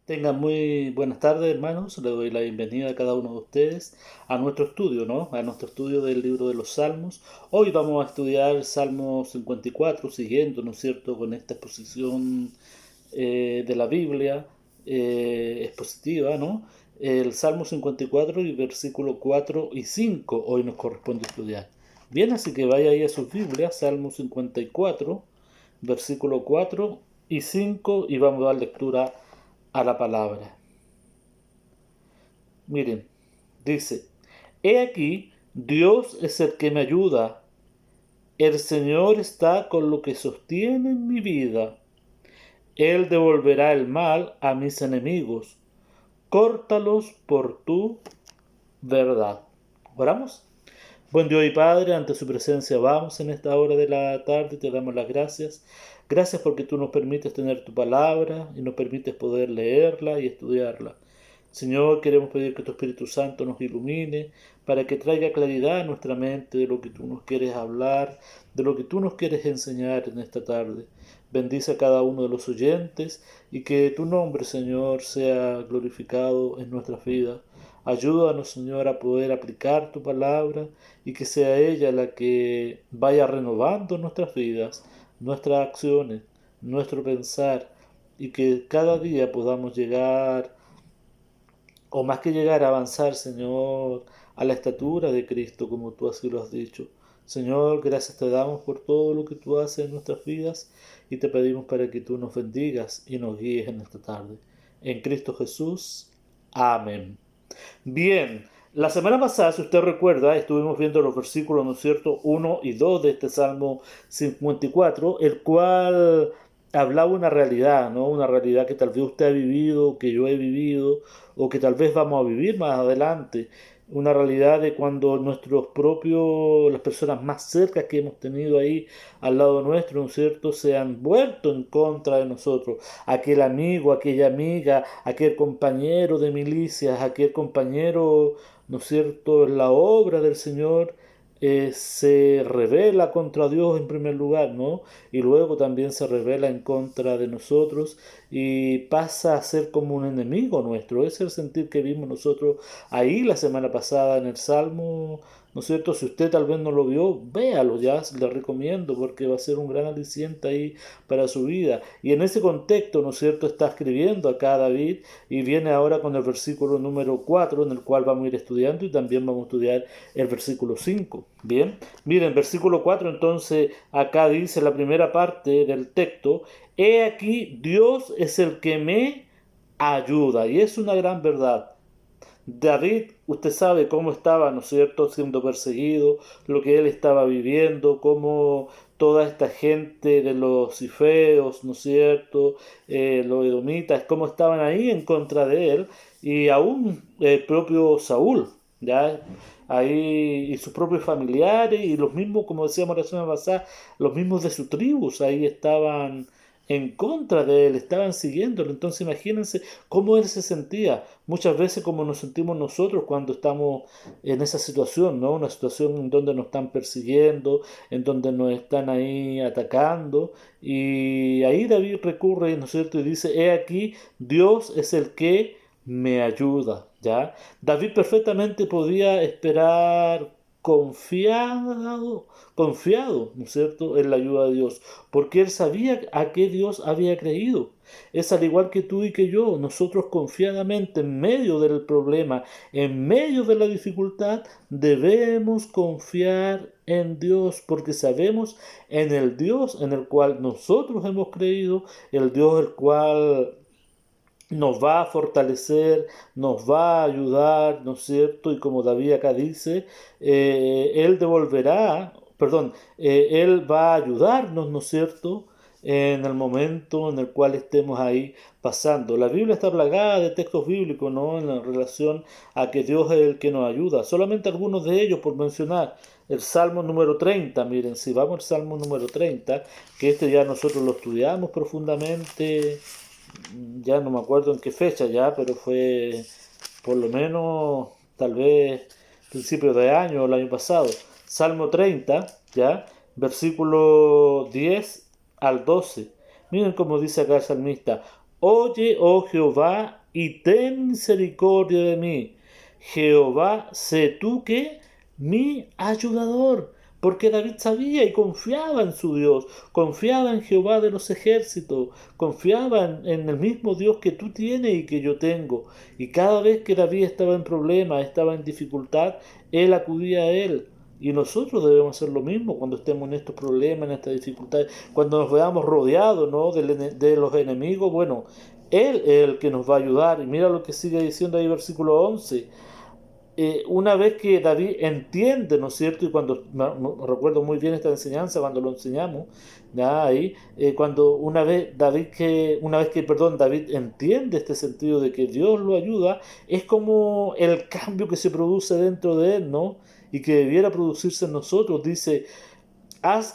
Tengan muy buenas tardes, hermanos. Le doy la bienvenida a cada uno de ustedes a nuestro estudio, ¿no? A nuestro estudio del libro de los Salmos. Hoy vamos a estudiar el Salmo 54, siguiendo, ¿no es cierto?, con esta exposición de la Biblia expositiva, ¿no? El Salmo 54 y versículo 4 y 5 hoy nos corresponde estudiar. Bien, así que vaya ahí a sus Biblias, Salmo 54, versículo 4 y 5 y vamos a dar lectura a la palabra. Miren, dice, he aquí, Dios es el que me ayuda, el Señor está con lo que sostiene mi vida. Él devolverá el mal a mis enemigos, córtalos por tu verdad. ¿Oramos? Buen Dios y Padre, ante su presencia vamos en esta hora de la tarde, te damos las gracias. Gracias porque tú nos permites tener tu palabra y nos permites poder leerla y estudiarla. Señor, queremos pedir que tu Espíritu Santo nos ilumine para que traiga claridad a nuestra mente de lo que tú nos quieres hablar, de lo que tú nos quieres enseñar en esta tarde. Bendice a cada uno de los oyentes y que tu nombre, Señor, sea glorificado en nuestras vidas. Ayúdanos, Señor, a poder aplicar tu palabra y que sea ella la que vaya renovando nuestras vidas, nuestras acciones, nuestro pensar y que cada día podamos llegar o más que llegar a avanzar, Señor, a la estatura de Cristo, como tú así lo has dicho. Señor, gracias te damos por todo lo que tú haces en nuestras vidas y te pedimos para que tú nos bendigas y nos guíes en esta tarde. En Cristo Jesús. Amén. Bien, la semana pasada, si usted recuerda, estuvimos viendo los versículos, ¿no es cierto?, 1 y 2 de este Salmo 54, el cual hablaba una realidad, ¿no? Una realidad que tal vez usted ha vivido, que yo he vivido, o que tal vez vamos a vivir más adelante. Una realidad de cuando nuestros propios, las personas más cercas que hemos tenido ahí al lado nuestro, ¿no es cierto?, se han vuelto en contra de nosotros. Aquel amigo, aquella amiga, aquel compañero de milicias, aquel compañero, ¿no es cierto?, en la obra del Señor, se revela contra Dios en primer lugar, ¿no? Y luego también se revela en contra de nosotros y pasa a ser como un enemigo nuestro. Ese es el sentir que vimos nosotros ahí la semana pasada en el Salmo, ¿no es cierto? Si usted tal vez no lo vio, véalo ya, le recomiendo porque va a ser un gran aliciente ahí para su vida. Y en ese contexto, ¿no es cierto?, está escribiendo acá David y viene ahora con el versículo número 4 en el cual vamos a ir estudiando y también vamos a estudiar el versículo 5. Bien, miren, versículo 4 entonces acá dice la primera parte del texto, he aquí Dios es el que me ayuda y es una gran verdad. David, usted sabe cómo estaba, ¿no es cierto?, siendo perseguido, lo que él estaba viviendo, cómo toda esta gente de los cifeos, ¿no es cierto?, los edomitas, cómo estaban ahí en contra de él, y aún el propio Saúl, ¿ya? Ahí, y sus propios familiares, y los mismos, como decíamos la semana pasada, los mismos de su tribu, ahí estaban en contra de él, estaban siguiéndolo. Entonces imagínense cómo él se sentía. Muchas veces como nos sentimos nosotros cuando estamos en esa situación, ¿no? Una situación en donde nos están persiguiendo, en donde nos están ahí atacando. Y ahí David recurre, ¿no es cierto? Y dice, he aquí, Dios es el que me ayuda, ¿ya? David perfectamente podía esperar confiado, confiado, ¿no es cierto?, en la ayuda de Dios, porque él sabía a qué Dios había creído. Es al igual que tú y que yo, nosotros confiadamente en medio del problema, en medio de la dificultad, debemos confiar en Dios, porque sabemos en el Dios en el cual nosotros hemos creído, el Dios el cual nos va a fortalecer, nos va a ayudar, ¿no es cierto? Y como David acá dice, Él devolverá, perdón, Él va a ayudarnos, ¿no es cierto? En el momento en el cual estemos ahí pasando. La Biblia está plagada de textos bíblicos, ¿no? En relación a que Dios es el que nos ayuda. Solamente algunos de ellos, por mencionar, el Salmo número 30, miren, si vamos al Salmo número 30, que este ya nosotros lo estudiamos profundamente, ya no me acuerdo en qué fecha ya, pero fue por lo menos tal vez principios de año o el año pasado. Salmo 30, ya, versículo 10 al 12. Miren cómo dice acá el salmista. Oye, oh Jehová, y ten misericordia de mí. Jehová, sé tú que mi ayudador. Porque David sabía y confiaba en su Dios, confiaba en Jehová de los ejércitos, confiaba en el mismo Dios que tú tienes y que yo tengo. Y cada vez que David estaba en problemas, estaba en dificultad, él acudía a él. Y nosotros debemos hacer lo mismo cuando estemos en estos problemas, en estas dificultades, cuando nos veamos rodeados, ¿no?, de los enemigos. Bueno, Él es el que nos va a ayudar. Y mira lo que sigue diciendo ahí versículo 11. Una vez que David entiende, ¿no es cierto? Y cuando recuerdo muy bien esta enseñanza cuando lo enseñamos, ya ahí, cuando una vez que, perdón, David entiende este sentido de que Dios lo ayuda, es como el cambio que se produce dentro de él, ¿no? Y que debiera producirse en nosotros. Dice,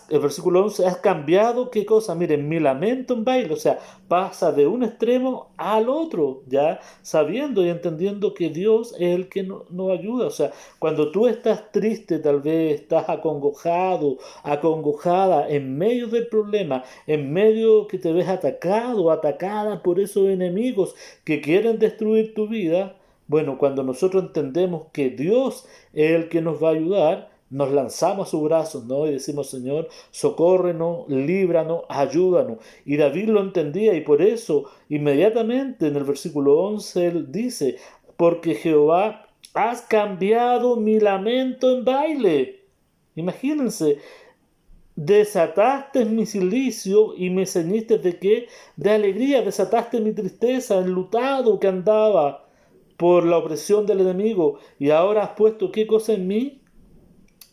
el versículo 11, has cambiado, ¿qué cosa? Miren, mi lamento en baile, o sea, pasa de un extremo al otro, ya sabiendo y entendiendo que Dios es el que nos ayuda. O sea, cuando tú estás triste, tal vez estás acongojado, acongojada en medio del problema, en medio que te ves atacado, atacada por esos enemigos que quieren destruir tu vida. Bueno, cuando nosotros entendemos que Dios es el que nos va a ayudar, nos lanzamos a sus brazos, ¿no? Y decimos, Señor, socórrenos, líbranos, ayúdanos. Y David lo entendía y por eso inmediatamente en el versículo 11 él dice, porque Jehová, has cambiado mi lamento en baile. Imagínense, desataste mi cilicio y me ceñiste de qué? De alegría, desataste mi tristeza, enlutado que andaba por la opresión del enemigo. Y ahora has puesto qué cosa en mí,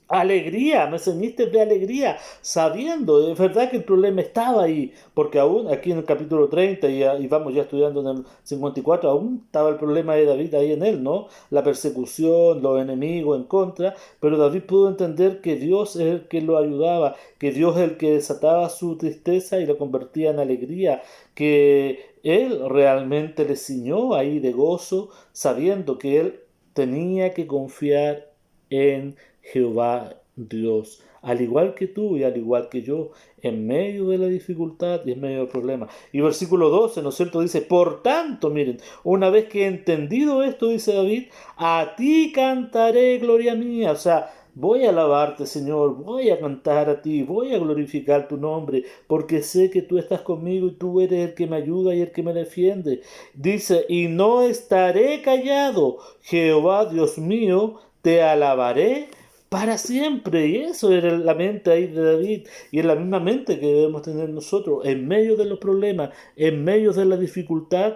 alegría, me ceñiste de alegría, sabiendo, es verdad que el problema estaba ahí, porque aún aquí en el capítulo 30 y vamos ya estudiando en el 54, aún estaba el problema de David ahí en él, ¿no? La persecución, los enemigos en contra, pero David pudo entender que Dios es el que lo ayudaba, que Dios es el que desataba su tristeza y lo convertía en alegría, que él realmente le ciñó ahí de gozo, sabiendo que él tenía que confiar en Jehová Dios, al igual que tú y al igual que yo, en medio de la dificultad y en medio del problema. Y versículo 12, ¿no es cierto? Dice, por tanto, miren, una vez que he entendido esto, dice David, a ti cantaré gloria mía. O sea, voy a alabarte, Señor, voy a cantar a ti, voy a glorificar tu nombre, porque sé que tú estás conmigo y tú eres el que me ayuda y el que me defiende. Dice, y no estaré callado, Jehová Dios mío, te alabaré para siempre. Y eso era la mente ahí de David. Y es la misma mente que debemos tener nosotros. En medio de los problemas, en medio de la dificultad,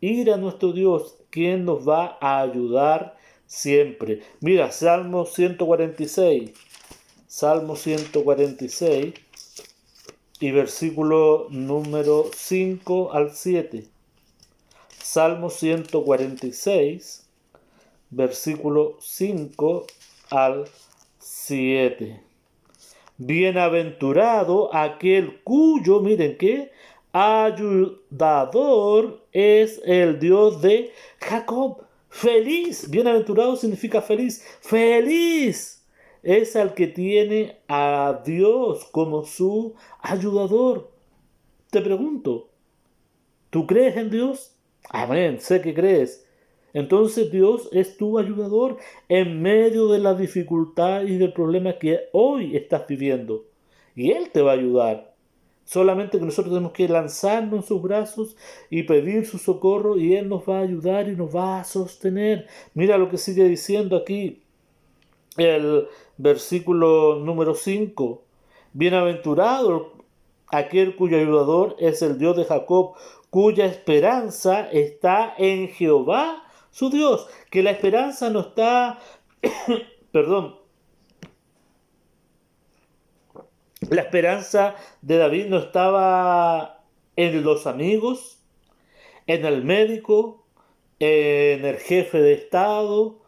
ir a nuestro Dios, quien nos va a ayudar siempre. Mira, Salmo 146. Salmo 146 y versículo número 5 al 7. Salmo 146, versículo 5 al 7. Bienaventurado aquel cuyo, miren qué, ayudador es el Dios de Jacob. Feliz, bienaventurado significa feliz. Feliz es el que tiene a Dios como su ayudador. Te pregunto, ¿tú crees en Dios? Amén, sé que crees. Entonces Dios es tu ayudador en medio de la dificultad y del problema que hoy estás viviendo. Y Él te va a ayudar. Solamente que nosotros tenemos que lanzarnos en sus brazos y pedir su socorro y Él nos va a ayudar y nos va a sostener. Mira lo que sigue diciendo aquí el versículo número 5. Bienaventurado aquel cuyo ayudador es el Dios de Jacob, cuya esperanza está en Jehová, su Dios. Que la esperanza no está, perdón, la esperanza de David no estaba en los amigos, en el médico, en el jefe de Estado.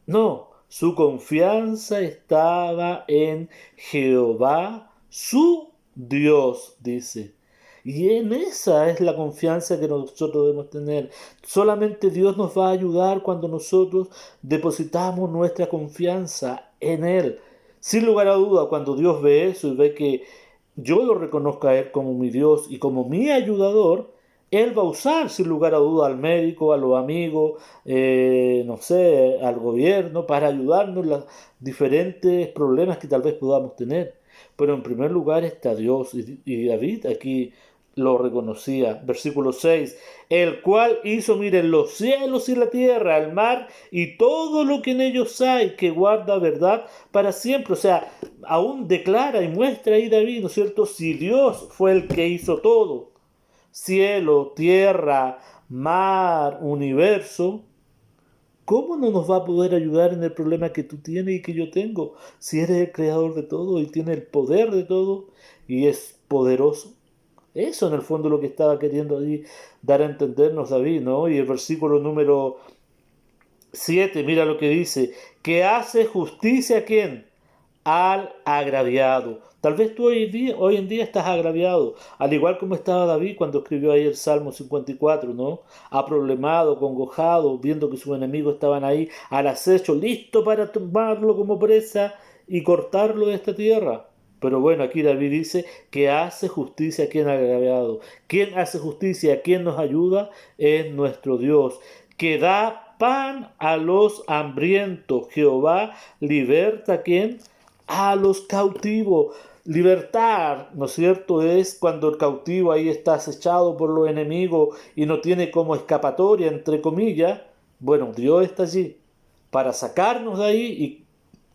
No, su confianza estaba en Jehová, su Dios, dice. Y en esa es la confianza que nosotros debemos tener. Solamente Dios nos va a ayudar cuando nosotros depositamos nuestra confianza en Él. Sin lugar a duda, cuando Dios ve eso y ve que yo lo reconozco a Él como mi Dios y como mi ayudador, Él va a usar sin lugar a duda al médico, a los amigos, no sé, al gobierno para ayudarnos en los diferentes problemas que tal vez podamos tener. Pero en primer lugar está Dios y David aquí lo reconocía. Versículo 6, el cual hizo, miren, los cielos y la tierra, el mar y todo lo que en ellos hay, que guarda verdad para siempre. O sea, aún declara y muestra ahí David, ¿no es cierto? Si Dios fue el que hizo todo, cielo, tierra, mar, universo, ¿cómo no nos va a poder ayudar en el problema que tú tienes y que yo tengo? Si eres el creador de todo y tiene el poder de todo y es poderoso. Eso en el fondo es lo que estaba queriendo ahí dar a entendernos David, ¿no? Y el versículo número 7, mira lo que dice, que hace justicia a quién, al agraviado. Tal vez tú hoy en día estás agraviado, al igual como estaba David cuando escribió ahí el Salmo 54, ¿no? Aproblemado, congojado, viendo que sus enemigos estaban ahí al acecho, listo para tomarlo como presa y cortarlo de esta tierra. Pero bueno, aquí David dice que hace justicia a quien ha agraviado. ¿Quién hace justicia? ¿Quién nos ayuda? Es nuestro Dios, que da pan a los hambrientos. Jehová liberta a quien a los cautivos. Libertar, ¿no es cierto? Es cuando el cautivo ahí está acechado por los enemigos y no tiene como escapatoria, entre comillas. Bueno, Dios está allí para sacarnos de ahí y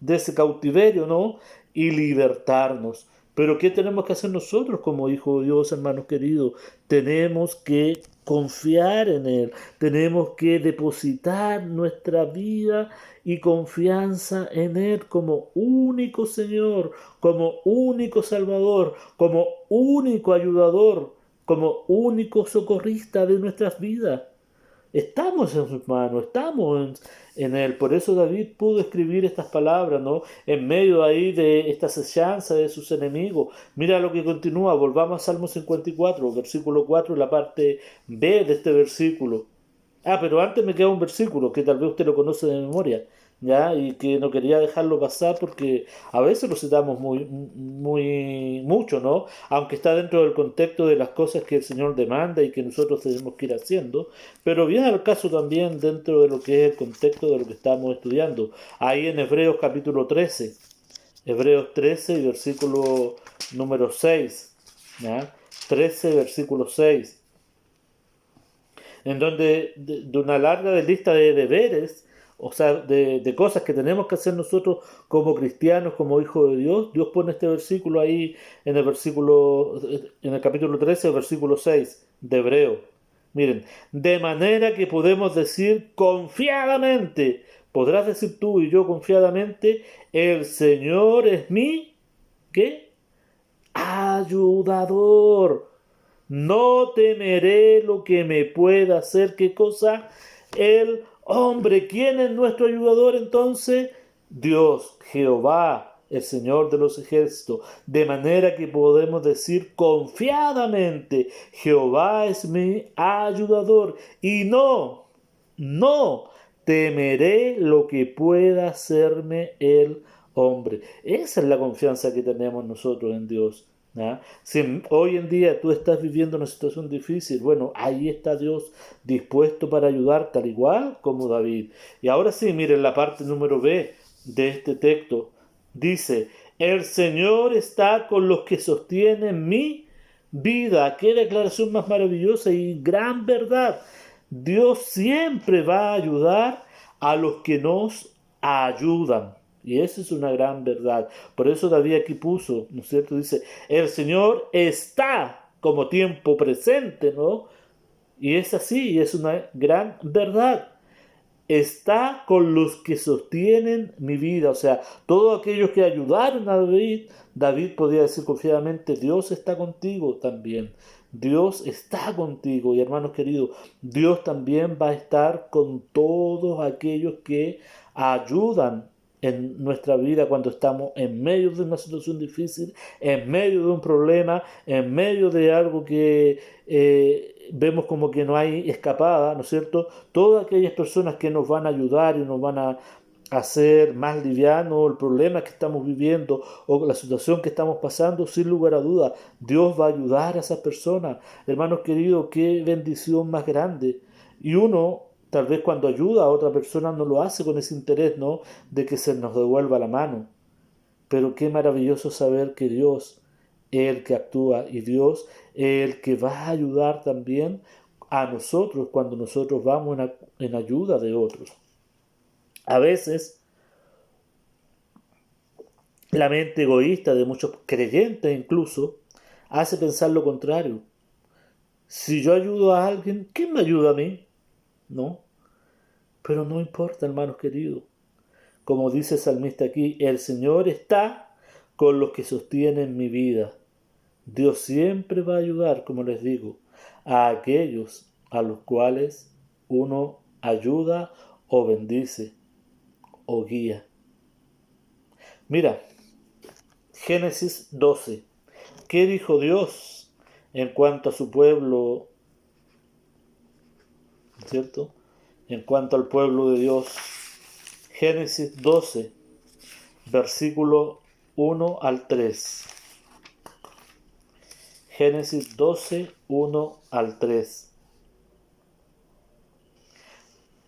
de ese cautiverio, ¿no? Y libertarnos. Pero ¿qué tenemos que hacer nosotros como hijos de Dios, hermanos queridos? Tenemos que confiar en Él. Tenemos que depositar nuestra vida y confianza en Él como único Señor, como único Salvador, como único ayudador, como único socorrista de nuestras vidas. Estamos en sus manos, en Él. Por eso David pudo escribir estas palabras, ¿no? En medio ahí de esta acechanza de sus enemigos. Mira lo que continúa, volvamos a Salmo 54, versículo 4, la parte B de este versículo. Ah, pero antes me queda un versículo que tal vez usted lo conoce de memoria, ¿ya? Y que no quería dejarlo pasar porque a veces lo citamos mucho, ¿no? Aunque está dentro del contexto de las cosas que el Señor demanda y que nosotros tenemos que ir haciendo, pero viene al caso también dentro de lo que es el contexto de lo que estamos estudiando. Ahí en Hebreos capítulo 13, Hebreos 13 y versículo número 6, ¿ya? 13, versículo 6 en donde de una larga lista de deberes, o sea, de cosas que tenemos que hacer nosotros como cristianos, como hijos de Dios, Dios pone este versículo ahí en el capítulo 13, versículo 6 de Hebreo. Miren, de manera que podemos decir confiadamente, podrás decir tú y yo confiadamente, el Señor es mi, ¿qué? Ayudador. No temeré lo que me pueda hacer. ¿Qué cosa? El hombre. ¿Quién es nuestro ayudador entonces? Dios, Jehová, el Señor de los ejércitos. De manera que podemos decir confiadamente, Jehová es mi ayudador. Y no temeré lo que pueda hacerme el hombre. Esa es la confianza que tenemos nosotros en Dios. ¿Ya? Si hoy en día tú estás viviendo una situación difícil, bueno, ahí está Dios dispuesto para ayudarte, al igual como David. Y ahora sí, miren la parte número B de este texto. Dice, el Señor está con los que sostienen mi vida. Qué declaración más maravillosa y gran verdad. Dios siempre va a ayudar a los que nos ayudan. Y esa es una gran verdad. Por eso David aquí puso, ¿no es cierto? Dice, el Señor está como tiempo presente, ¿no? Y es así, y es una gran verdad. Está con los que sostienen mi vida. O sea, todos aquellos que ayudaron a David, David podía decir confiadamente, Dios está contigo también. Dios está contigo. Y hermanos queridos, Dios también va a estar con todos aquellos que ayudan en nuestra vida cuando estamos en medio de una situación difícil, en medio de un problema, en medio de algo que vemos como que no hay escapada, ¿no es cierto? Todas aquellas personas que nos van a ayudar y nos van hacer más liviano el problema que estamos viviendo o la situación que estamos pasando, sin lugar a duda, Dios va a ayudar a esas personas. Hermanos queridos, qué bendición más grande. Y uno, tal vez cuando ayuda a otra persona, no lo hace con ese interés, ¿no? De que se nos devuelva la mano. Pero qué maravilloso saber que Dios es el que actúa y Dios es el que va a ayudar también a nosotros cuando nosotros vamos en ayuda de otros. A veces la mente egoísta de muchos creyentes incluso hace pensar lo contrario. Si yo ayudo a alguien, ¿quién me ayuda a mí? No, pero no importa, hermanos queridos. Como dice el salmista aquí, el Señor está con los que sostienen mi vida. Dios siempre va a ayudar, como les digo, a aquellos a los cuales uno ayuda o bendice o guía. Mira, Génesis 12. ¿Qué dijo Dios en cuanto a su pueblo? ¿Cierto? En cuanto al pueblo de Dios. Génesis 12, versículo 1 al 3. Génesis 12, 1 al 3.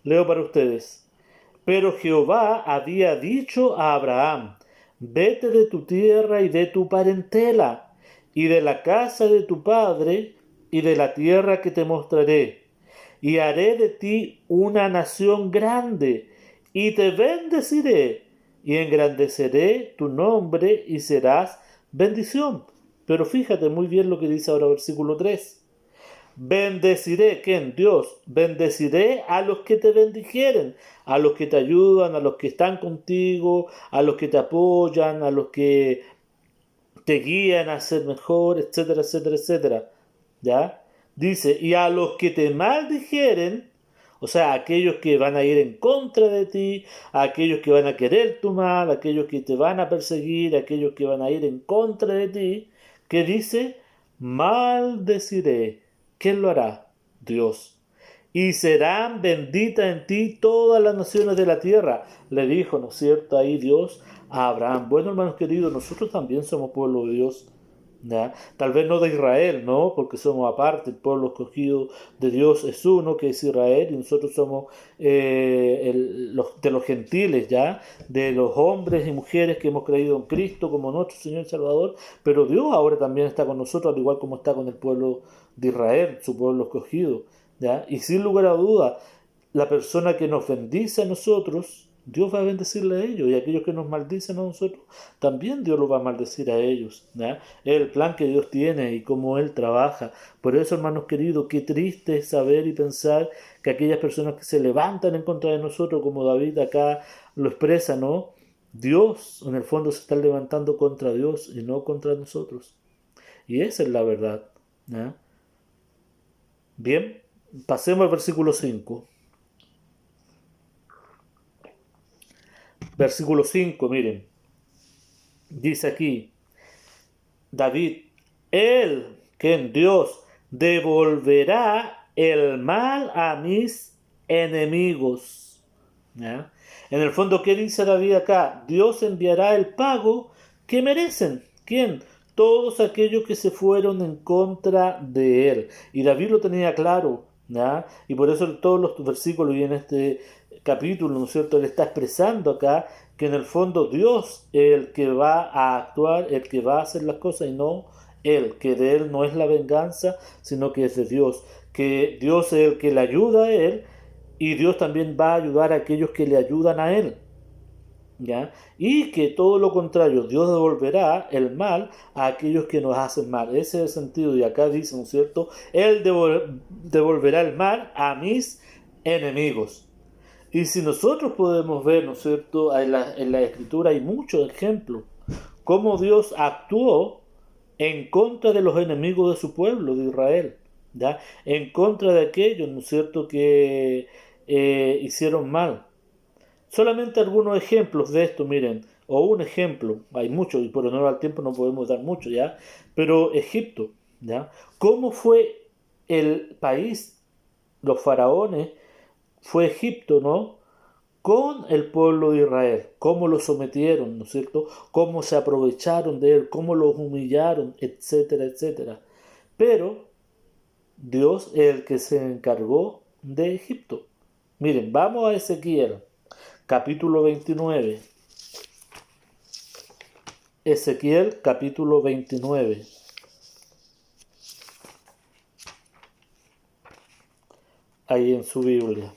Leo para ustedes. Pero Jehová había dicho a Abraham, vete de tu tierra y de tu parentela, y de la casa de tu padre, y de la tierra que te mostraré, y haré de ti una nación grande, y te bendeciré, y engrandeceré tu nombre, y serás bendición. Pero fíjate muy bien lo que dice ahora versículo 3. Bendeciré, ¿quién? Dios. Bendeciré a los que te bendijeren, a los que te ayudan, a los que están contigo, a los que te apoyan, a los que te guían a ser mejor, etcétera, etcétera, etcétera. ¿Ya? Dice, y a los que te maldijeren, o sea, aquellos que van a ir en contra de ti, aquellos que van a querer tu mal, aquellos que te van a perseguir, aquellos que van a ir en contra de ti, que dice, maldeciré. ¿Quién lo hará? Dios. Y serán benditas en ti todas las naciones de la tierra. Le dijo, ¿no es cierto? Ahí Dios a Abraham. Bueno, hermanos queridos, nosotros también somos pueblo de Dios. ¿Ya? Tal vez no de Israel, ¿no? Porque somos aparte, el pueblo escogido de Dios es uno, que es Israel, y nosotros somos de los gentiles, ¿ya? De los hombres y mujeres que hemos creído en Cristo como nuestro Señor y Salvador, pero Dios ahora también está con nosotros, al igual como está con el pueblo de Israel, su pueblo escogido, ¿ya? Y sin lugar a duda, la persona que nos bendice a nosotros, Dios va a bendecirle a ellos, y aquellos que nos maldicen a nosotros, también Dios los va a maldecir a ellos, ¿ya? Es el plan que Dios tiene y cómo Él trabaja. Por eso, hermanos queridos, qué triste es saber y pensar que aquellas personas que se levantan en contra de nosotros, como David acá lo expresa, ¿no? Dios, en el fondo, se está levantando contra Dios y no contra nosotros. Y esa es la verdad, ¿ya? Bien, pasemos al versículo 5. Versículo 5, miren. Dice aquí, David, Él, que en Dios, devolverá el mal a mis enemigos. ¿Ya? En el fondo, ¿qué dice David acá? Dios enviará el pago que merecen. ¿Quién? Todos aquellos que se fueron en contra de él. Y David lo tenía claro, ¿ya? Y por eso en todos los versículos y en este capítulo, ¿no es cierto? Él está expresando acá que en el fondo Dios es el que va a actuar, el que va a hacer las cosas y no él, que de él no es la venganza, sino que es de Dios, que Dios es el que le ayuda a él y Dios también va a ayudar a aquellos que le ayudan a él. ¿Ya? Y que todo lo contrario, Dios devolverá el mal a aquellos que nos hacen mal. Ese es el sentido, y acá dice, ¿no es cierto? Él devolverá el mal a mis enemigos. Y si nosotros podemos ver, ¿no es cierto? En la Escritura hay muchos ejemplos, cómo Dios actuó en contra de los enemigos de su pueblo, de Israel, ¿ya? En contra de aquellos, ¿no es cierto?, que hicieron mal. Solamente algunos ejemplos de esto, miren, o un ejemplo, hay muchos, y por honor al tiempo no podemos dar mucho, ¿ya? Pero Egipto, ¿ya? ¿Cómo fue el país, los faraones, fue Egipto, ¿no? con el pueblo de Israel, cómo lo sometieron, ¿no es cierto? Cómo se aprovecharon de él, cómo los humillaron, etcétera, etcétera. Pero Dios es el que se encargó de Egipto. Miren, vamos a Ezequiel, capítulo 29. Ezequiel, capítulo 29. Ahí en su Biblia.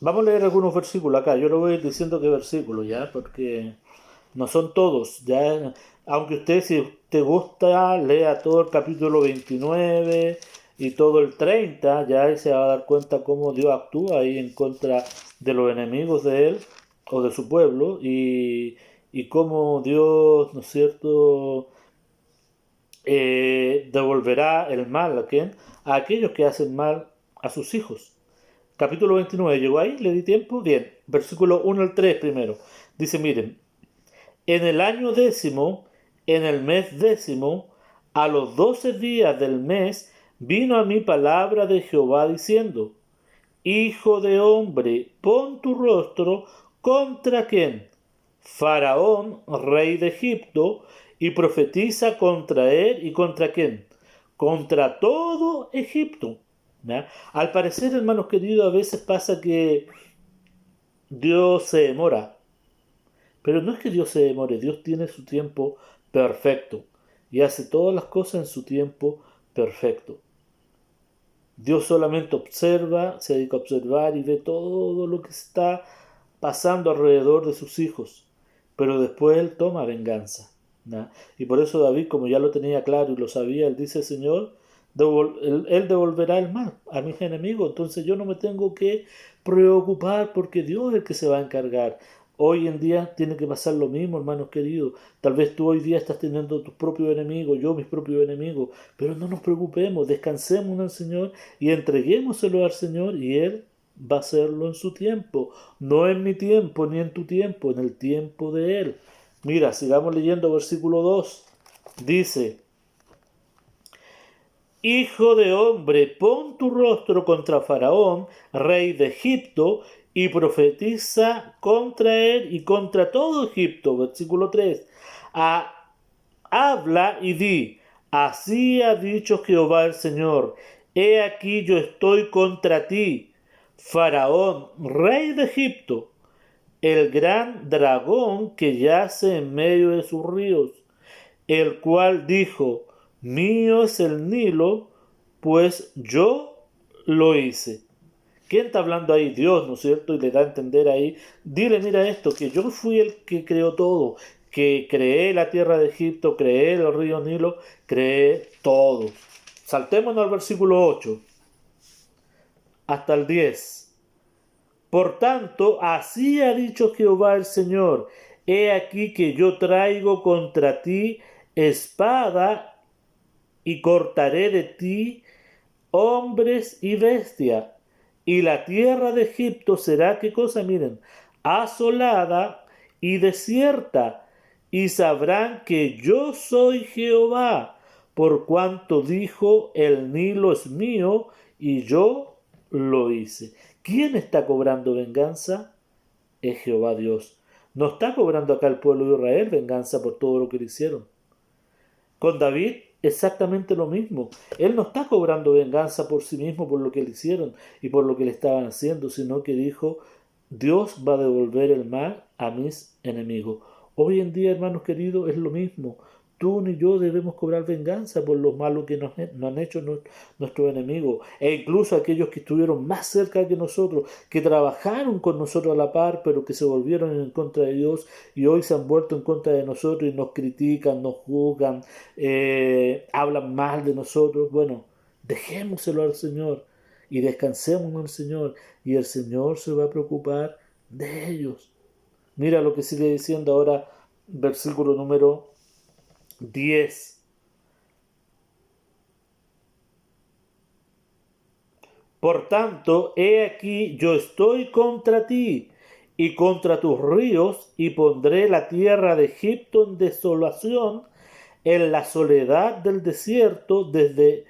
Vamos a leer algunos versículos acá. Yo lo voy a ir diciendo qué versículos, ¿ya? Porque no son todos, ¿ya? Aunque usted, si te gusta, lea todo el capítulo 29 y todo el 30, ya y se va a dar cuenta cómo Dios actúa ahí en contra de los enemigos de él o de su pueblo y cómo Dios, ¿no es cierto?, devolverá el mal ¿a quién? A aquellos que hacen mal a sus hijos. Capítulo 29, ¿llegó ahí? ¿Le di tiempo? Bien, versículo 1 al 3 primero. Dice, miren, en el año 10, en el mes 10, a los 12 días del mes, vino a mí palabra de Jehová diciendo, Hijo de hombre, pon tu rostro contra quién? Faraón, rey de Egipto, y profetiza contra él y contra quién? Contra todo Egipto. ¿Ya? Al parecer, hermanos queridos, a veces pasa que Dios se demora. Pero no es que Dios se demore, Dios tiene su tiempo perfecto y hace todas las cosas en su tiempo perfecto. Dios solamente observa, se dedica a observar y ve todo lo que está pasando alrededor de sus hijos, pero después Él toma venganza. ¿No? Y por eso David, como ya lo tenía claro y lo sabía, él dice, Señor, él devolverá el mal a mis enemigos, entonces yo no me tengo que preocupar porque Dios es el que se va a encargar. Hoy en día tiene que pasar lo mismo, hermanos queridos. Tal vez tú hoy día estás teniendo tus propios enemigos, yo mis propios enemigos, pero no nos preocupemos, descansemos en el Señor y entreguémoselo al Señor y Él va a hacerlo en su tiempo, no en mi tiempo ni en tu tiempo, en el tiempo de Él. Mira, sigamos leyendo versículo 2. Dice, Hijo de hombre, pon tu rostro contra Faraón, rey de Egipto, y profetiza contra él y contra todo Egipto. Versículo 3. Habla y di, así ha dicho Jehová el Señor, he aquí yo estoy contra ti, Faraón, rey de Egipto, el gran dragón que yace en medio de sus ríos, el cual dijo, mío es el Nilo, pues yo lo hice. ¿Quién está hablando ahí? Dios, ¿no es cierto? Y le da a entender ahí, dile, mira esto, que yo fui el que creó todo, que creé la tierra de Egipto, creé el río Nilo, creé todo. Saltémonos al versículo 8 hasta el 10. Por tanto, así ha dicho Jehová el Señor, he aquí que yo traigo contra ti espada y cortaré de ti hombres y bestia, y la tierra de Egipto será, ¿qué cosa? Miren, asolada y desierta, y sabrán que yo soy Jehová, por cuanto dijo, el Nilo es mío, y yo lo hice. ¿Quién está cobrando venganza? Es Jehová Dios. No está cobrando acá el pueblo de Israel venganza por todo lo que le hicieron. Con David exactamente lo mismo. Él no está cobrando venganza por sí mismo por lo que le hicieron y por lo que le estaban haciendo, sino que dijo, Dios va a devolver el mal a mis enemigos. Hoy en día, hermanos queridos, es lo mismo. Tú ni yo debemos cobrar venganza por lo malo que nos han hecho nuestros enemigos, e incluso aquellos que estuvieron más cerca que nosotros, que trabajaron con nosotros a la par, pero que se volvieron en contra de Dios y hoy se han vuelto en contra de nosotros y nos critican, nos juzgan, hablan mal de nosotros. Bueno, dejémoselo al Señor y descansemos en el Señor y el Señor se va a preocupar de ellos. Mira lo que sigue diciendo ahora, versículo número 10. Por tanto, he aquí yo estoy contra ti y contra tus ríos, y pondré la tierra de Egipto en desolación, en la soledad del desierto, desde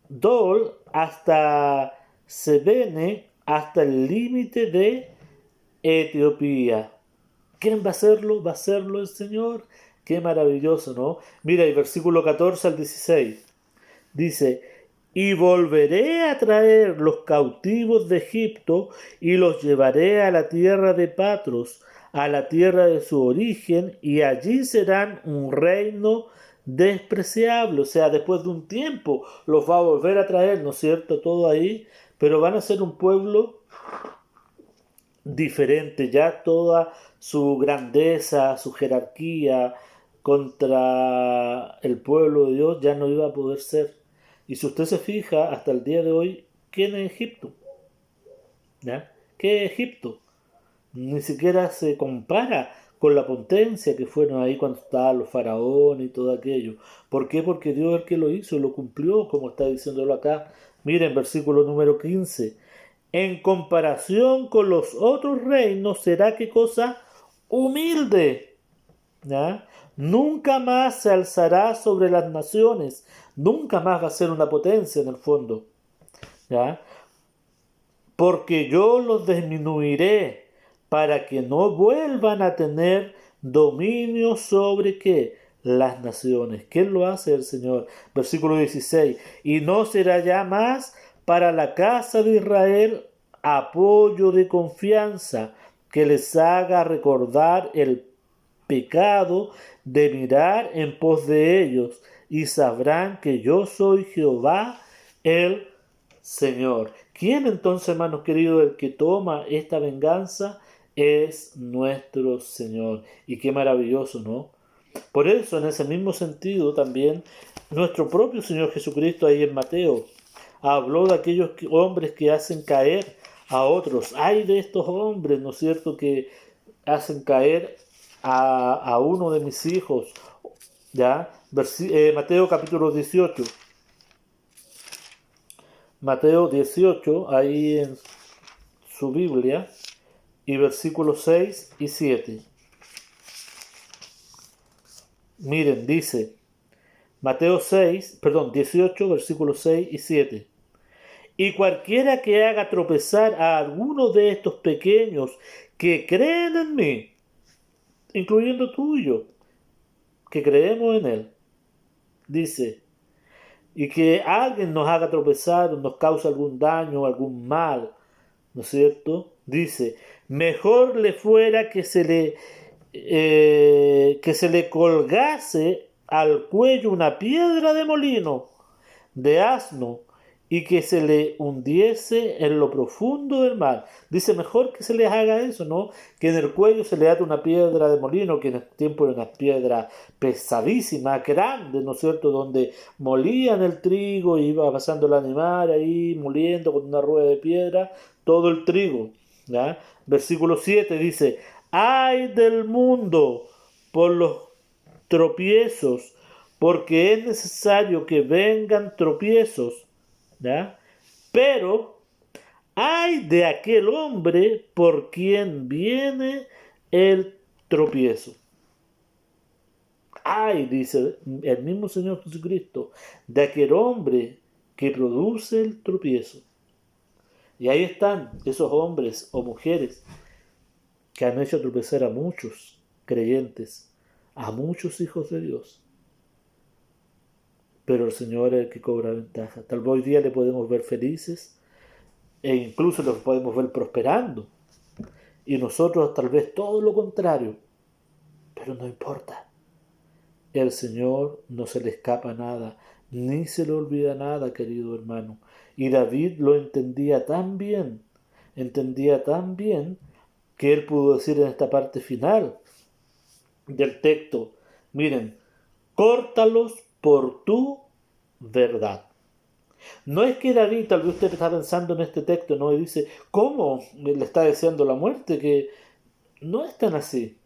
Dol hasta Sebene, hasta el límite de Etiopía. ¿Quién va a hacerlo? Va a hacerlo el Señor. Qué maravilloso, ¿no? Mira, el versículo 14 al 16 dice, y volveré a traer los cautivos de Egipto y los llevaré a la tierra de Patros, a la tierra de su origen, y allí serán un reino despreciable. O sea, después de un tiempo los va a volver a traer, ¿no es cierto? Todo ahí, pero van a ser un pueblo diferente, ya toda su grandeza, su jerarquía contra el pueblo de Dios ya no iba a poder ser. Y si usted se fija, hasta el día de hoy, ¿quién es Egipto? ¿Ya? ¿Qué es Egipto? Ni siquiera se compara con la potencia que fueron ahí cuando estaban los faraones y todo aquello. ¿Por qué? Porque Dios es el que lo hizo, lo cumplió, como está diciéndolo acá. Miren, versículo número 15. En comparación con los otros reinos, será qué cosa humilde. ¿Ya? Nunca más se alzará sobre las naciones, nunca más va a ser una potencia en el fondo. ¿Ya? Porque yo los disminuiré para que no vuelvan a tener dominio sobre qué las naciones. ¿Quién lo hace? El Señor. Versículo 16. Y no será ya más para la casa de Israel apoyo de confianza que les haga recordar el pecado de mirar en pos de ellos, y sabrán que yo soy Jehová el Señor. ¿Quién entonces, hermanos queridos, el que toma esta venganza? Es nuestro Señor. Y qué maravilloso, ¿no? Por eso, en ese mismo sentido, también nuestro propio Señor Jesucristo ahí en Mateo habló de aquellos hombres que hacen caer a otros. Hay de estos hombres, ¿no es cierto?, que hacen caer a uno de mis hijos. ¿Ya? Mateo capítulo 18. Mateo 18, ahí en su Biblia, y versículos 6 y 7. Miren, dice Mateo 6, perdón, 18, versículos 6 y 7. Y cualquiera que haga tropezar a alguno de estos pequeños que creen en mí, incluyendo tú y yo, que creemos en él, dice, y que alguien nos haga tropezar o nos cause algún daño, algún mal, ¿no es cierto? Dice, mejor le fuera que se le colgase al cuello una piedra de molino, de asno, y que se le hundiese en lo profundo del mar. Dice, mejor que se les haga eso, ¿no? Que en el cuello se le ate una piedra de molino, que en el tiempo era una piedra pesadísima, grande, ¿no es cierto? Donde molían el trigo, y iba pasando el animal ahí, moliendo con una rueda de piedra, todo el trigo, ¿ya? Versículo 7 dice, ay del mundo por los tropiezos, porque es necesario que vengan tropiezos, ¿ya? Pero hay de aquel hombre por quien viene el tropiezo. Ay, dice el mismo Señor Jesucristo, de aquel hombre que produce el tropiezo. Y ahí están esos hombres o mujeres que han hecho tropezar a muchos creyentes, a muchos hijos de Dios. Pero el Señor es el que cobra ventaja. Tal vez hoy día le podemos ver felices e incluso los podemos ver prosperando. Y nosotros tal vez todo lo contrario. Pero no importa. El Señor no se le escapa nada, ni se le olvida nada, querido hermano. Y David lo entendía tan bien, que él pudo decir en esta parte final del texto, miren, córtalos por tu verdad. No es que David, tal vez usted está pensando en este texto, ¿no? Y dice, ¿cómo le está deseando la muerte? Que no es tan así,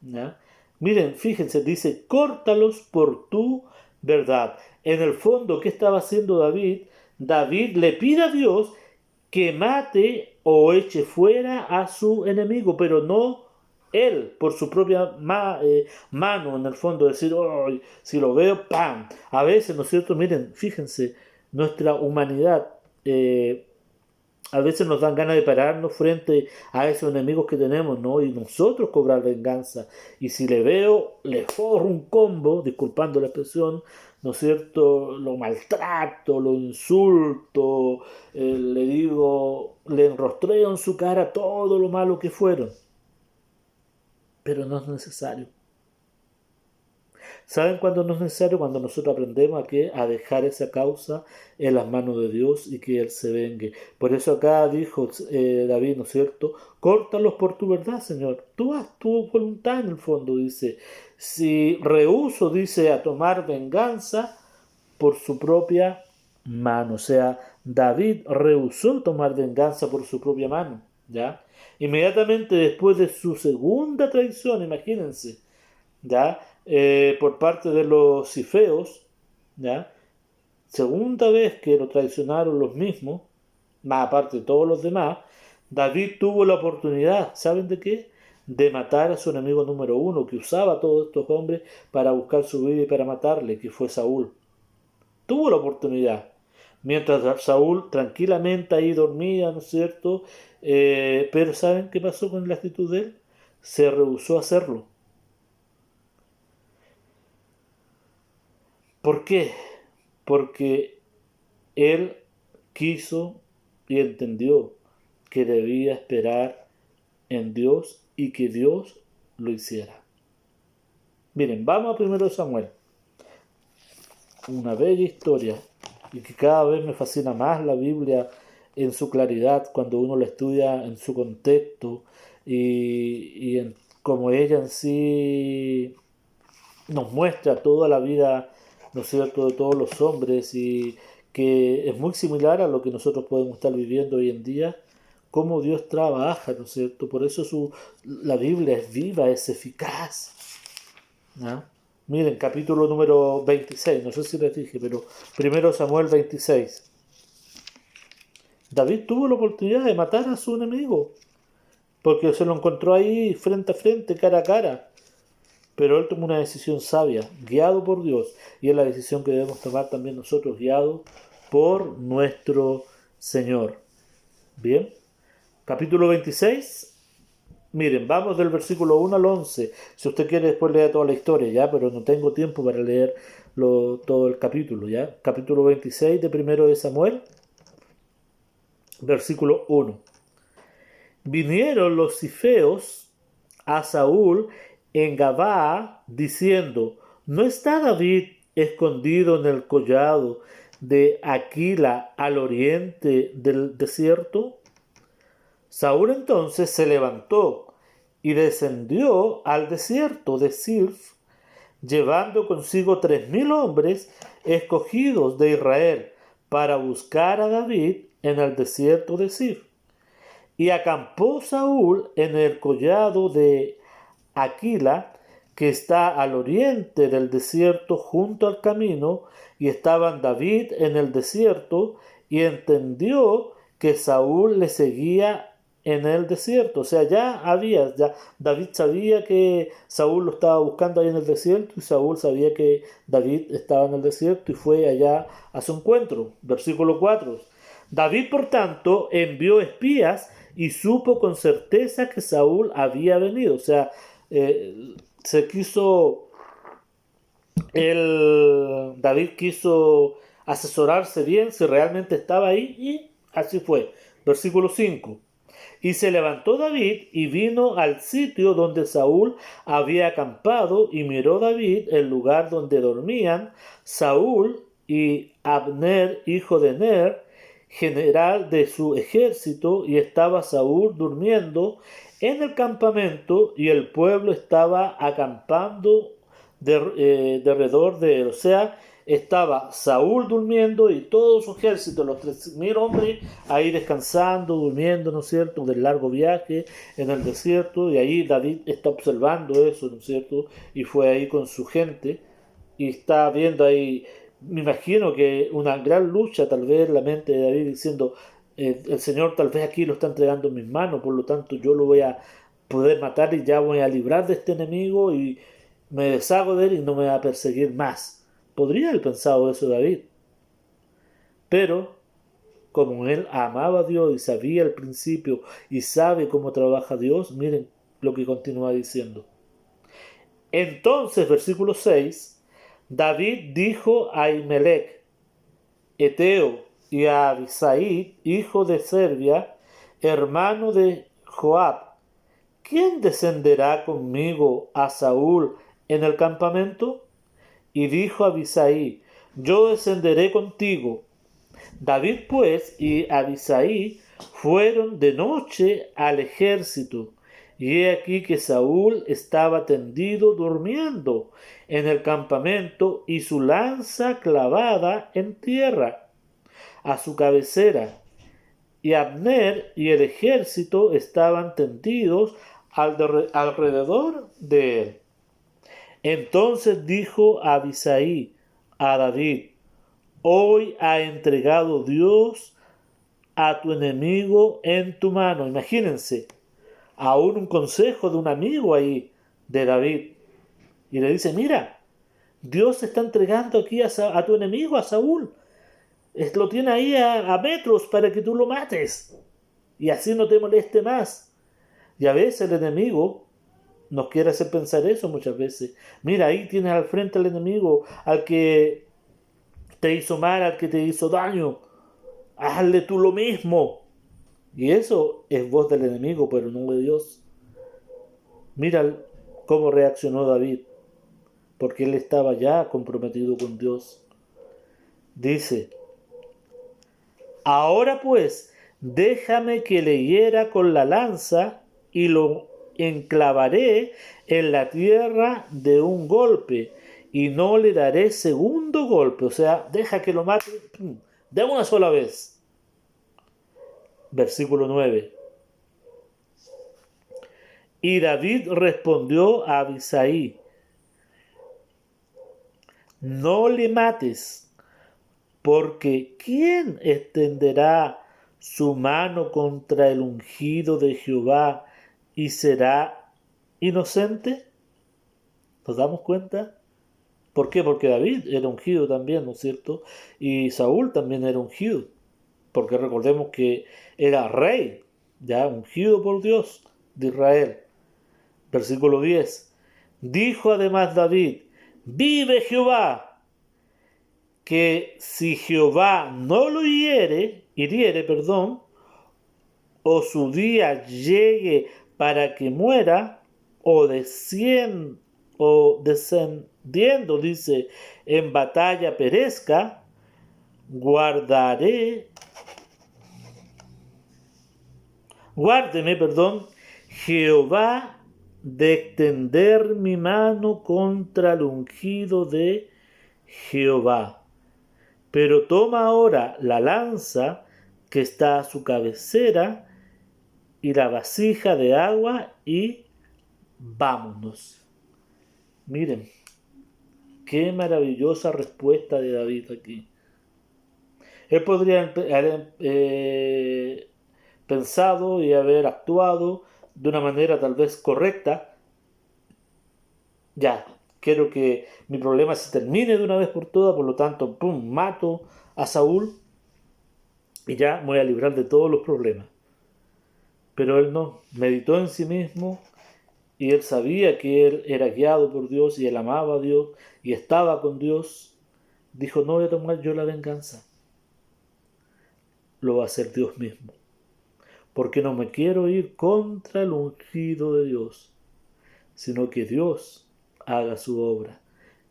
¿ya? Miren, fíjense, dice, córtalos por tu verdad. En el fondo, ¿qué estaba haciendo David? David le pide a Dios que mate o eche fuera a su enemigo, pero no él, por su propia mano, en el fondo, decir, oh, si lo veo, ¡pam! A veces, ¿no es cierto? Miren, fíjense, nuestra humanidad. A veces nos dan ganas de pararnos frente a esos enemigos que tenemos, ¿no? Y nosotros cobrar venganza. Y si le veo, le forro un combo, disculpando la expresión, ¿no es cierto? Lo maltrato, lo insulto, le digo, le enrostreo en su cara todo lo malo que fueron. Pero no es necesario. ¿Saben cuándo no es necesario? Cuando nosotros aprendemos a qué, a dejar esa causa en las manos de Dios y que Él se vengue. Por eso acá dijo David, ¿no es cierto? Córtalos por tu verdad, Señor. Tú haz tu voluntad en el fondo, dice. Si rehúso, dice, a tomar venganza por su propia mano. O sea, David rehusó tomar venganza por su propia mano, ¿ya? Inmediatamente después de su segunda traición, imagínense, ¿ya? Por parte de los cifeos, ¿ya? Segunda vez que lo traicionaron los mismos, más aparte de todos los demás, David tuvo la oportunidad, ¿saben de qué? De matar a su enemigo número uno, que usaba a todos estos hombres para buscar su vida y para matarle, que fue Saúl. Tuvo la oportunidad. Mientras Saúl tranquilamente ahí dormía, ¿no es cierto? Pero ¿saben qué pasó con la actitud de él? Se rehusó a hacerlo. ¿Por qué? Porque él quiso y entendió que debía esperar en Dios y que Dios lo hiciera. Miren, vamos a 1 Samuel. Una bella historia y que cada vez me fascina más la Biblia en su claridad cuando uno la estudia en su contexto y en como ella en sí nos muestra toda la vida, ¿no es cierto?, de todos los hombres y que es muy similar a lo que nosotros podemos estar viviendo hoy en día, cómo Dios trabaja, ¿no es cierto? Por eso la Biblia es viva, es eficaz, ¿no? Miren, capítulo número 26, no sé si les dije, pero 1 Samuel 26. David tuvo la oportunidad de matar a su enemigo, porque se lo encontró ahí frente a frente, cara a cara. Pero él tomó una decisión sabia, guiado por Dios, y es la decisión que debemos tomar también nosotros, guiados por nuestro Señor. Bien, capítulo 26. Miren, vamos del versículo 1 al 11. Si usted quiere después leer toda la historia, ya, pero no tengo tiempo para leer todo el capítulo, ya. Capítulo 26 de 1 Samuel, versículo 1. Vinieron los cifeos a Saúl en Gabaa diciendo: ¿no está David escondido en el collado de Aquila al oriente del desierto? Saúl entonces se levantó y descendió al desierto de Ziph, llevando consigo 3000 hombres escogidos de Israel para buscar a David en el desierto de Ziph. Y acampó Saúl en el collado de Aquila, que está al oriente del desierto junto al camino, y estaban David en el desierto, y entendió que Saúl le seguía en el desierto. O sea, ya David sabía que Saúl lo estaba buscando ahí en el desierto, y Saúl sabía que David estaba en el desierto y fue allá a su encuentro. Versículo 4. David, por tanto, envió espías y supo con certeza que Saúl había venido. O sea, se quiso, David quiso asesorarse bien si realmente estaba ahí y así fue. Versículo 5. Y se levantó David y vino al sitio donde Saúl había acampado y miró David el lugar donde dormían Saúl y Abner, hijo de Ner, general de su ejército, y estaba Saúl durmiendo en el campamento y el pueblo estaba acampando alrededor de él. O sea, estaba Saúl durmiendo y todo su ejército, los 3000 hombres, ahí descansando, durmiendo, ¿no es cierto?, del largo viaje en el desierto. Y ahí David está observando eso, ¿no es cierto?, y fue ahí con su gente y está viendo ahí, me imagino que una gran lucha tal vez en la mente de David diciendo, el Señor tal vez aquí lo está entregando en mis manos, por lo tanto yo lo voy a poder matar y ya voy a librar de este enemigo y me deshago de él y no me va a perseguir más. Podría haber pensado eso David. Pero como él amaba a Dios y sabía el principio y sabe cómo trabaja Dios, miren lo que continúa diciendo. Entonces, versículo 6, David dijo a Ahimelech, Eteo, y a Abisai, hijo de Serbia, hermano de Joab, ¿quién descenderá conmigo a Saúl en el campamento? Y dijo Abisai, yo descenderé contigo. David pues y Abisai fueron de noche al ejército, y he aquí que Saúl estaba tendido durmiendo en el campamento y su lanza clavada en tierra a su cabecera, y Abner y el ejército estaban tendidos alrededor de él. Entonces dijo Abisai a David, hoy ha entregado Dios a tu enemigo en tu mano. Imagínense, aún un consejo de un amigo ahí de David. Y le dice, mira, Dios está entregando aquí a tu enemigo, a Saúl. Lo tiene ahí a metros para que tú lo mates. Y así no te moleste más. Y a veces el enemigo nos quiere hacer pensar eso muchas veces. Mira, ahí tienes al frente al enemigo, al que te hizo mal, al que te hizo daño. Hazle tú lo mismo. Y eso es voz del enemigo, pero no de Dios. Mira cómo reaccionó David, porque él estaba ya comprometido con Dios. Dice, ahora pues, déjame que le hiera con la lanza y lo enclavaré en la tierra de un golpe y no le daré segundo golpe. O sea, deja que lo mate de una sola vez. Versículo 9. Y David respondió a Abisai, no le mates, porque ¿quién extenderá su mano contra el ungido de Jehová y será inocente? ¿Nos damos cuenta? ¿Por qué? Porque David era ungido también, ¿no es cierto? Y Saúl también era ungido, porque recordemos que era rey, ya ungido por Dios de Israel. Versículo 10. Dijo además David, vive Jehová, que si Jehová no lo hiriere, o su día llegue para que muera, o descendiendo, dice, en batalla perezca, guárdeme, Jehová de extender mi mano contra el ungido de Jehová. Pero toma ahora la lanza que está a su cabecera y la vasija de agua y vámonos. Miren, qué maravillosa respuesta de David aquí. Él podría haber pensado y haber actuado de una manera tal vez correcta. Ya, quiero que mi problema se termine de una vez por todas, por lo tanto, pum, mato a Saúl y ya me voy a librar de todos los problemas. Pero él no, meditó en sí mismo y él sabía que él era guiado por Dios y él amaba a Dios y estaba con Dios. Dijo, no voy a tomar yo la venganza, lo va a hacer Dios mismo. Porque no me quiero ir contra el ungido de Dios, sino que Dios haga su obra,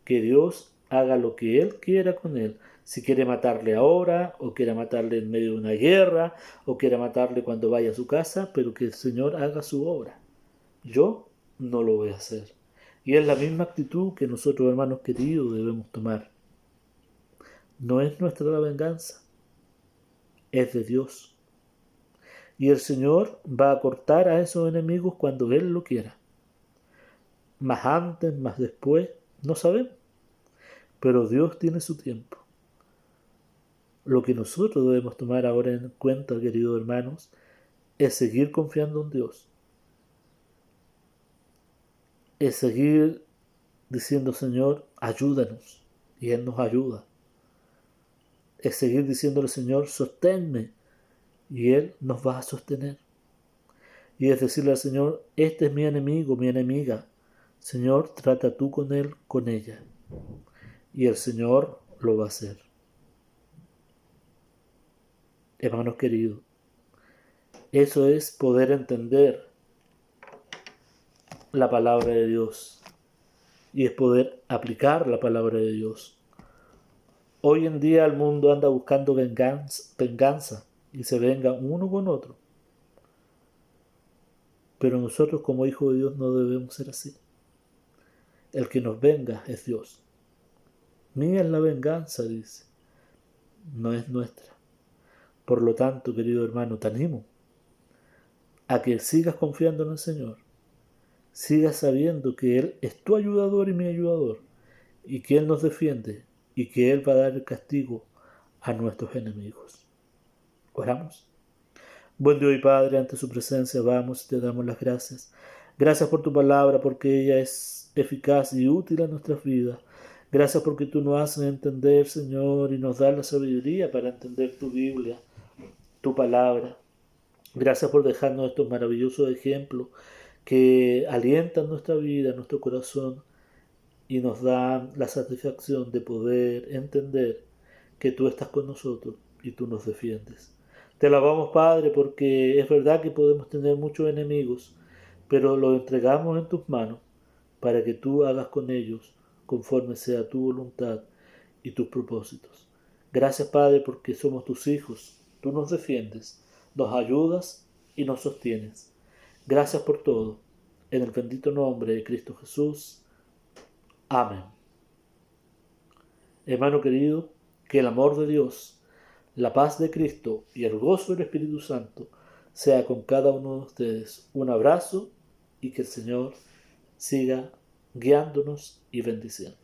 que Dios haga lo que Él quiera con él. Si quiere matarle ahora, o quiere matarle en medio de una guerra, o quiere matarle cuando vaya a su casa, pero que el Señor haga su obra. Yo no lo voy a hacer. Y es la misma actitud que nosotros, hermanos queridos, debemos tomar. No es nuestra la venganza, es de Dios. Y el Señor va a cortar a esos enemigos cuando Él lo quiera. Más antes, más después, no sabemos. Pero Dios tiene su tiempo. Lo que nosotros debemos tomar ahora en cuenta, queridos hermanos, es seguir confiando en Dios. Es seguir diciendo, Señor, ayúdanos. Y Él nos ayuda. es seguir diciéndole, Señor, sosténme, y Él nos va a sostener. Y es decirle al Señor, este es mi enemigo, mi enemiga. Señor, trata tú con él, con ella. Y el Señor lo va a hacer. Hermanos queridos, eso es poder entender la palabra de Dios y es poder aplicar la palabra de Dios. Hoy en día el mundo anda buscando venganza y se venga uno con otro. Pero nosotros como hijos de Dios no debemos ser así. El que nos venga es Dios. Mía es la venganza, dice, no es nuestra. Por lo tanto, querido hermano, te animo a que sigas confiando en el Señor. Sigas sabiendo que Él es tu ayudador y mi ayudador, y que Él nos defiende, y que Él va a dar el castigo a nuestros enemigos. Oramos. Buen Dios y Padre, ante su presencia vamos y te damos las gracias. Gracias por tu palabra, porque ella es eficaz y útil a nuestras vidas. Gracias porque tú nos haces entender, Señor, y nos das la sabiduría para entender tu Biblia, tu palabra. Gracias por dejarnos estos maravillosos ejemplos que alientan nuestra vida, nuestro corazón y nos dan la satisfacción de poder entender que tú estás con nosotros y tú nos defiendes. Te alabamos, Padre, porque es verdad que podemos tener muchos enemigos, pero los entregamos en tus manos para que tú hagas con ellos conforme sea tu voluntad y tus propósitos. Gracias, Padre, porque somos tus hijos. Tú nos defiendes, nos ayudas y nos sostienes. Gracias por todo. En el bendito nombre de Cristo Jesús. Amén. Hermano querido, que el amor de Dios, la paz de Cristo y el gozo del Espíritu Santo sea con cada uno de ustedes. Un abrazo y que el Señor siga guiándonos y bendiciendo.